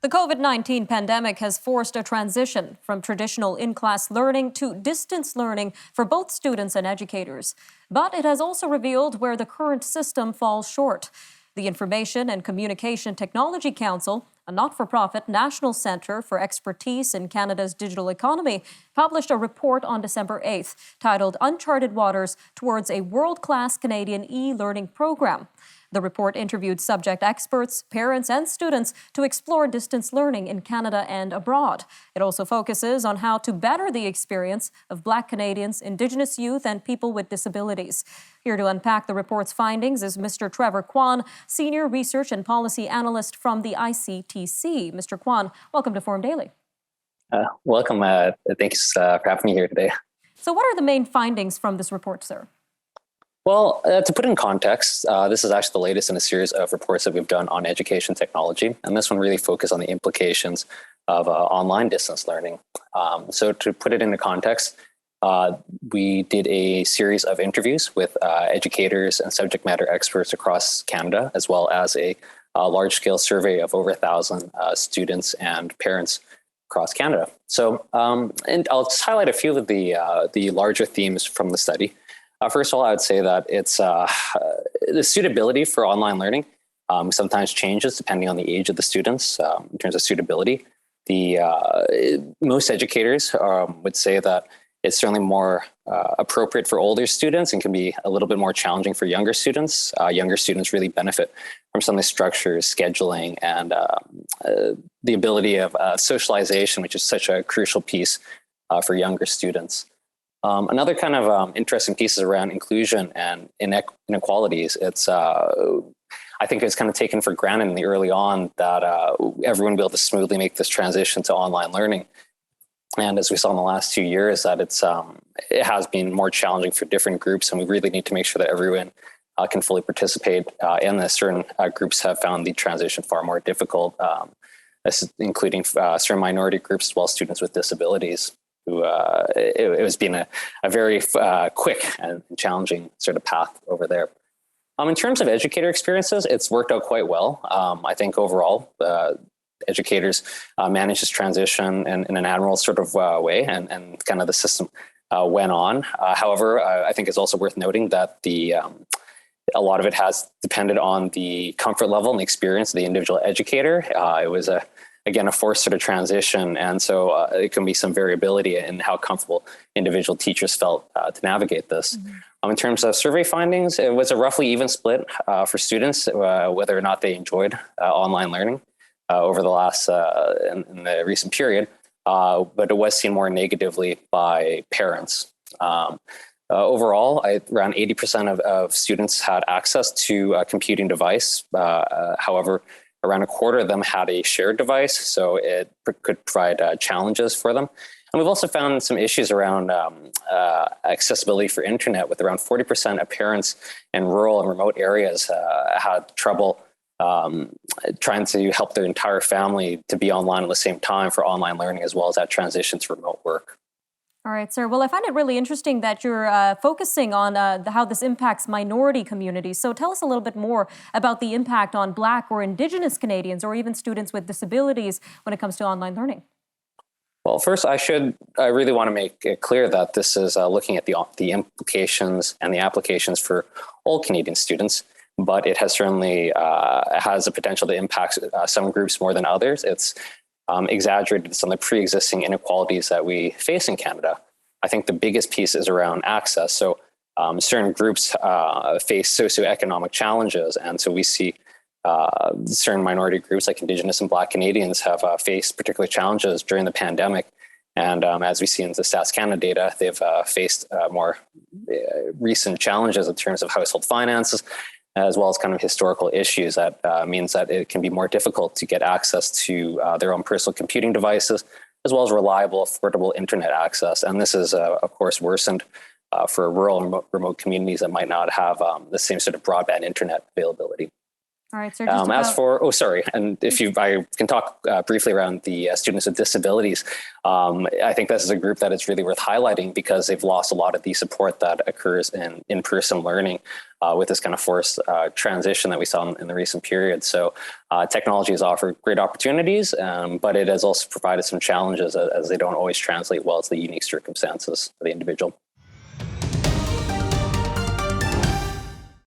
The COVID-19 pandemic has forced a transition from traditional in-class learning to distance learning for both students and educators. But it has also revealed where the current system falls short. The Information and Communication Technology Council, a not-for-profit national centre for expertise in Canada's digital economy, published a report on December 8th titled Uncharted Waters Towards a World-Class Canadian E-Learning Program. The report interviewed subject experts, parents, and students to explore distance learning in Canada and abroad. It also focuses on how to better the experience of Black Canadians, Indigenous youth, and people with disabilities. Here to unpack the report's findings is Mr. Trevor Quan, Senior Research and Policy Analyst from the ICTC. Mr. Quan, welcome to Forum Daily. Welcome. Thanks for having me here today. So what are the main findings from this report, sir? Well, to put in context, this is actually the latest in a series of reports that we've done on education technology, and this one really focused on the implications of online distance learning. So to put it into context, we did a series of interviews with educators and subject matter experts across Canada, as well as a large-scale survey of over 1,000 students and parents across Canada. So, and I'll just highlight a few of the larger themes from the study. First of all, I would say that it's the suitability for online learning sometimes changes depending on the age of the students in terms of suitability. Most educators would say that it's certainly more appropriate for older students and can be a little bit more challenging for younger students. Younger students really benefit from some of the structures, scheduling, and the ability of socialization, which is such a crucial piece for younger students. Another kind of interesting piece is around inclusion and inequalities. It's, I think it's kind of taken for granted in the early on that everyone will be able to smoothly make this transition to online learning. And as we saw in the last 2 years, that it has been more challenging for different groups, and we really need to make sure that everyone can fully participate in this. Certain groups have found the transition far more difficult, including certain minority groups as well as students with disabilities. It was being a very quick and challenging sort of path over there. In terms of educator experiences, it's worked out quite well. I think overall, educators managed this transition in an admirable sort of way, and kind of the system went on. However, I think it's also worth noting that a lot of it has depended on the comfort level and the experience of the individual educator. It was again, a forced sort of transition. And so it can be some variability in how comfortable individual teachers felt to navigate this. Mm-hmm. In terms of survey findings, it was a roughly even split for students, whether or not they enjoyed online learning over the last, in the recent period, but it was seen more negatively by parents. Overall, around 80% of students had access to a computing device. However, around a quarter of them had a shared device, so it could provide challenges for them. And we've also found some issues around accessibility for internet, with around 40% of parents in rural and remote areas had trouble trying to help their entire family to be online at the same time for online learning, as well as that transition to remote work. All right, sir. Well, I find it really interesting that you're focusing on how this impacts minority communities. So tell us a little bit more about the impact on Black or Indigenous Canadians, or even students with disabilities, when it comes to online learning. Well, first, I really want to make it clear that this is looking at the implications and the applications for all Canadian students, but it has certainly has the potential to impact some groups more than others. It's exaggerated some of the pre-existing inequalities that we face in Canada. I think the biggest piece is around access. So certain groups face socioeconomic challenges, and so we see certain minority groups like Indigenous and Black Canadians have faced particular challenges during the pandemic. And as we see in the Stats Canada data, they've faced more recent challenges in terms of household finances, as well as kind of historical issues that means that it can be more difficult to get access to their own personal computing devices, as well as reliable, affordable internet access. And this is, of course, worsened for rural and remote communities that might not have the same sort of broadband internet availability. All right, so just As for, and I can talk briefly around the students with disabilities. I think this is a group that is really worth highlighting because they've lost a lot of the support that occurs in in-person learning with this kind of forced transition that we saw in the recent period. So technology has offered great opportunities, but it has also provided some challenges as they don't always translate well to the unique circumstances of the individual.